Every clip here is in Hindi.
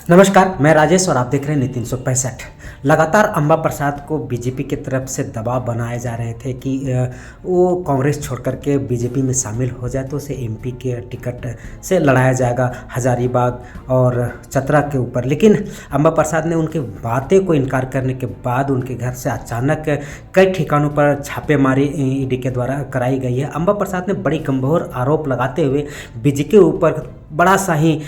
नमस्कार, मैं राजेश और आप देख रहे हैं नीति 365। लगातार अंबा प्रसाद को बीजेपी की तरफ से दबाव बनाए जा रहे थे कि वो कांग्रेस छोड़ कर के बीजेपी में शामिल हो जाए तो उसे एमपी के टिकट से लड़ाया जाएगा हजारीबाग और चतरा के ऊपर। लेकिन अंबा प्रसाद ने उनकी बातें को इनकार करने के बाद उनके घर से अचानक कई ठिकानों पर छापेमारी ईडी के द्वारा कराई गई है। अंबा प्रसाद ने बड़ी गंभीर आरोप लगाते हुए बीजेपी के ऊपर बड़ा सा ही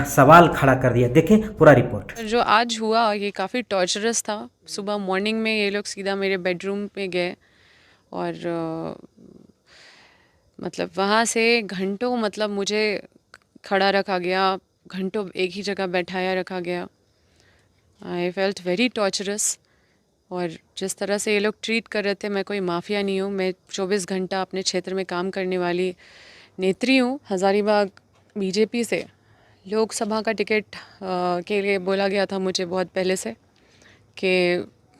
सवाल खड़ा कर दिया। देखें पूरा रिपोर्ट। जो आज हुआ ये काफ़ी टॉर्चरस था। सुबह मॉर्निंग में ये लोग सीधा मेरे बेडरूम पे गए और मतलब वहाँ से घंटों मतलब मुझे खड़ा रखा गया, घंटों एक ही जगह बैठाया रखा गया। I felt very torturers. और जिस तरह से ये लोग ट्रीट कर रहे थे, मैं कोई माफिया नहीं हूँ, मैं 24 घंटा अपने क्षेत्र में काम करने वाली नेत्री हूँ। हज़ारीबाग बीजेपी से लोकसभा का टिकट के लिए बोला गया था मुझे बहुत पहले से कि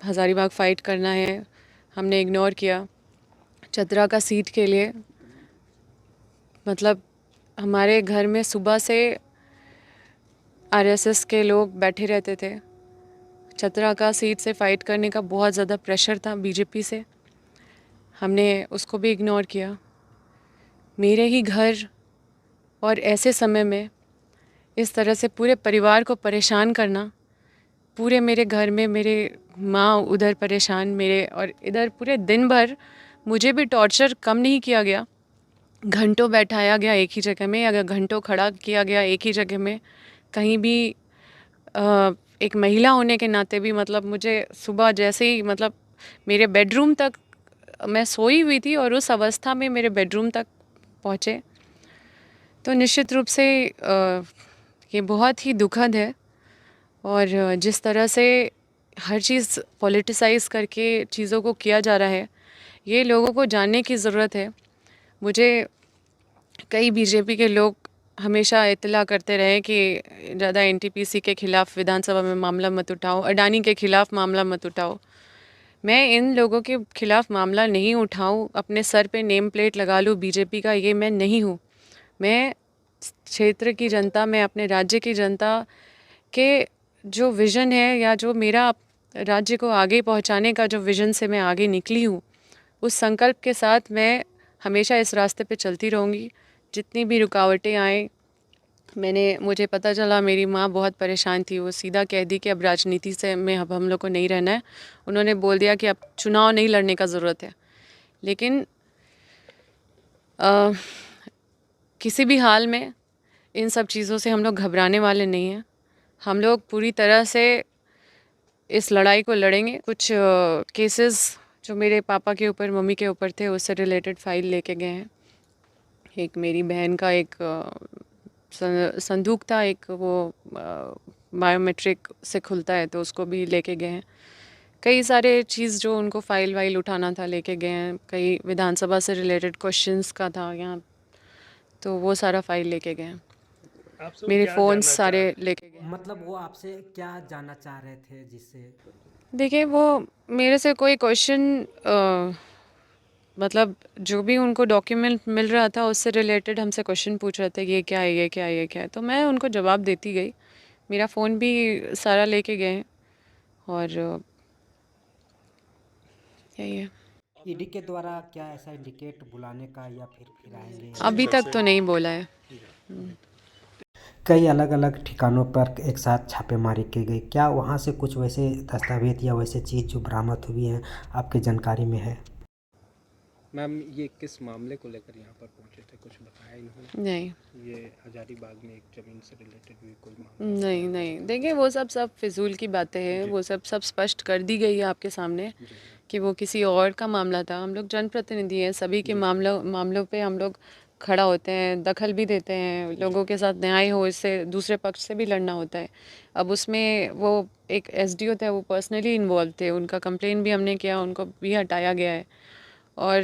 हज़ारीबाग फ़ाइट करना है, हमने इग्नोर किया। चतरा का सीट के लिए मतलब हमारे घर में सुबह से आरएसएस के लोग बैठे रहते थे। चतरा का सीट से फ़ाइट करने का बहुत ज़्यादा प्रेशर था बीजेपी से, हमने उसको भी इग्नोर किया। मेरे ही घर और ऐसे समय में इस तरह से पूरे परिवार को परेशान करना, पूरे मेरे घर में मेरे माँ उधर परेशान, मेरे और इधर पूरे दिन भर मुझे भी टॉर्चर कम नहीं किया गया। घंटों बैठाया गया एक ही जगह में, अगर घंटों खड़ा किया गया एक ही जगह में। कहीं भी एक महिला होने के नाते भी मतलब मुझे सुबह जैसे ही मतलब मेरे बेडरूम तक, मैं सोई हुई थी और उस अवस्था में मेरे बेडरूम तक पहुँचे। तो निश्चित रूप से ये बहुत ही दुखद है। और जिस तरह से हर चीज़ पॉलिटिसाइज़ करके चीज़ों को किया जा रहा है, ये लोगों को जानने की ज़रूरत है। मुझे कई बीजेपी के लोग हमेशा इत्तला करते रहे कि ज़्यादा एनटीपीसी के ख़िलाफ़ विधानसभा में मामला मत उठाओ, अडानी के ख़िलाफ़ मामला मत उठाओ। मैं इन लोगों के ख़िलाफ़ मामला नहीं उठाऊं, अपने सर पे नेम प्लेट लगा लूँ बीजेपी का, ये मैं नहीं हूँ। मैं क्षेत्र की जनता, मैं अपने राज्य की जनता के जो विज़न है या जो मेरा राज्य को आगे पहुंचाने का जो विज़न से मैं आगे निकली हूँ, उस संकल्प के साथ मैं हमेशा इस रास्ते पे चलती रहूँगी। जितनी भी रुकावटें आए, मुझे पता चला मेरी माँ बहुत परेशान थी, वो सीधा कह दी कि अब राजनीति से में अब हम लोग को नहीं रहना है। उन्होंने बोल दिया कि अब चुनाव नहीं लड़ने का ज़रूरत है। लेकिन अ, किसी भी हाल में इन सब चीज़ों से हम लोग घबराने वाले नहीं हैं। हम लोग पूरी तरह से इस लड़ाई को लड़ेंगे। कुछ केसेस जो मेरे पापा के ऊपर, मम्मी के ऊपर थे, उससे रिलेटेड फ़ाइल लेके गए हैं। एक मेरी बहन का एक संदूक था, एक वो बायोमेट्रिक से खुलता है, तो उसको भी लेके गए हैं। कई सारे चीज़ जो उनको फ़ाइल वाइल उठाना था लेके गए हैं। कई विधानसभा से रिलेटेड क्वेश्चंस का था यहाँ, तो वो सारा फ़ाइल लेके गए हैं। आपसे वो मेरे क्या फ़ोन्स जानना चाह सारे रहे लेके गए हैं। मतलब वो आपसे क्या जानना चाह रहे थे जिससे देखिए, वो मेरे से कोई क्वेश्चन मतलब जो भी उनको डॉक्यूमेंट मिल रहा था उससे रिलेटेड हमसे क्वेश्चन पूछ रहे थे, ये क्या है, ये क्या है, ये क्या है। तो मैं उनको जवाब देती गई। मेरा फ़ोन भी सारा लेके गए हैं और यही है। ईडी के द्वारा क्या ऐसा इंडिकेट बुलाने का या फिर आएंगे अभी या तक तो नहीं बोला है। कई अलग अलग ठिकानों पर एक साथ छापेमारी की गई, क्या वहाँ से कुछ वैसे दस्तावेज या वैसे चीज़ जो बरामद हुई हैं आपकी जानकारी में है? मैम, ये किस मामले को लेकर यहाँ पर पहुँचे थे, कुछ बताया इन्होंने? नहीं, ये हजारीबाग में एक ज़मीन से रिलेटेड भी कोई मामला नहीं, नहीं। देखिए, वो सब फिजूल की बातें हैं। वो सब स्पष्ट कर दी गई है आपके सामने जी कि वो किसी और का मामला था। हम लोग जनप्रतिनिधि हैं, सभी के मामलों मामलों पे हम लोग खड़ा होते हैं, दखल भी देते हैं। लोगों के साथ न्याय हो, इससे दूसरे पक्ष से भी लड़ना होता है। अब उसमें वो एक एसडीओ थे, वो पर्सनली इन्वॉल्व थे, उनका कंप्लेन भी हमने किया, उनको भी हटाया गया है। और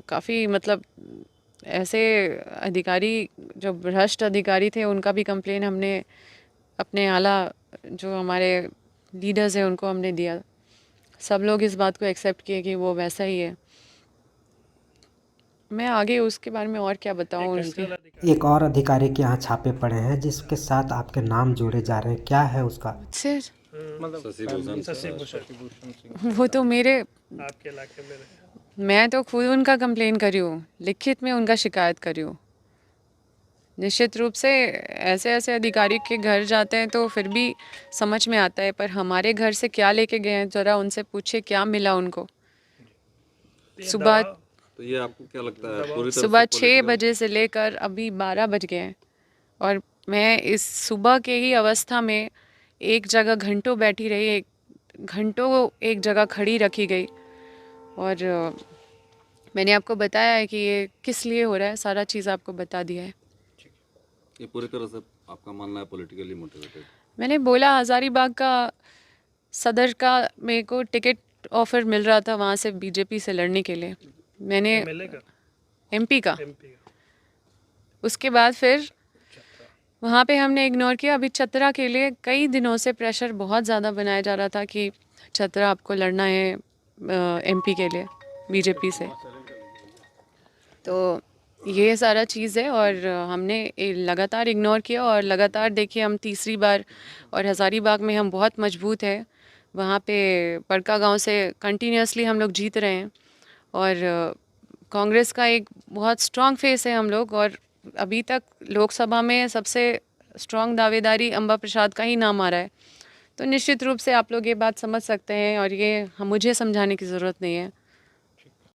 काफ़ी मतलब ऐसे अधिकारी, जो भ्रष्ट अधिकारी थे, उनका भी कंप्लेन हमने अपने आला जो हमारे लीडर्स हैं उनको हमने दिया। सब लोग इस बात को एक्सेप्ट किए कि वो वैसा ही है। मैं आगे उसके बारे में और क्या बताऊँ उसके एक और अधिकारी के यहाँ छापे पड़े हैं जिसके साथ आपके नाम जोड़े जा रहे हैं, क्या है उसका? से मतलब शशि भूषण सिंह वो तो मेरे आपके इलाके में रहे। मैं तो खुद उनका कंप्लेन करी हूँ, लिखित में उनका शिकायत करी हूँ। निश्चित रूप से ऐसे ऐसे अधिकारी के घर जाते हैं तो फिर भी समझ में आता है, पर हमारे घर से क्या लेके गए हैं ज़रा उनसे पूछिए क्या मिला उनको। सुबह तो ये आपको क्या लगता है पूरी तरह सुबह से 6 political- बजे से लेकर अभी 12 बज गए हैं और मैं इस सुबह के ही अवस्था में एक जगह घंटों बैठी रही, घंटों एक जगह खड़ी रखी गई और मैंने आपको बताया है कि ये किस लिए हो रहा है, सारा चीज़ आपको बता दिया है। ये पूरी तरह से आपका मानना है पॉलिटिकली मोटिवेटेड? मैंने बोला हज़ारीबाग का सदर का मेरे को टिकट ऑफ़र मिल रहा था वहाँ से बीजेपी से लड़ने के लिए, मैंने मिलेगा एमपी का। एमपी का। उसके बाद फिर वहाँ पे हमने इग्नोर किया। अभी चतरा के लिए कई दिनों से प्रेशर बहुत ज़्यादा बनाया जा रहा था कि चतरा आपको लड़ना है एमपी के लिए बीजेपी से, तो ये सारा चीज़ है और हमने लगातार इग्नोर किया और लगातार देखिए हम तीसरी बार, और हज़ारीबाग में हम बहुत मजबूत है, वहाँ पे पड़का गांव से कंटिन्यूसली हम लोग जीत रहे हैं और कांग्रेस का एक बहुत स्ट्रॉन्ग फेस है हम लोग, और अभी तक लोकसभा में सबसे स्ट्रॉन्ग दावेदारी अंबा प्रसाद का ही नाम आ रहा है। तो निश्चित रूप से आप लोग ये बात समझ सकते हैं और ये हम मुझे समझाने की ज़रूरत नहीं है।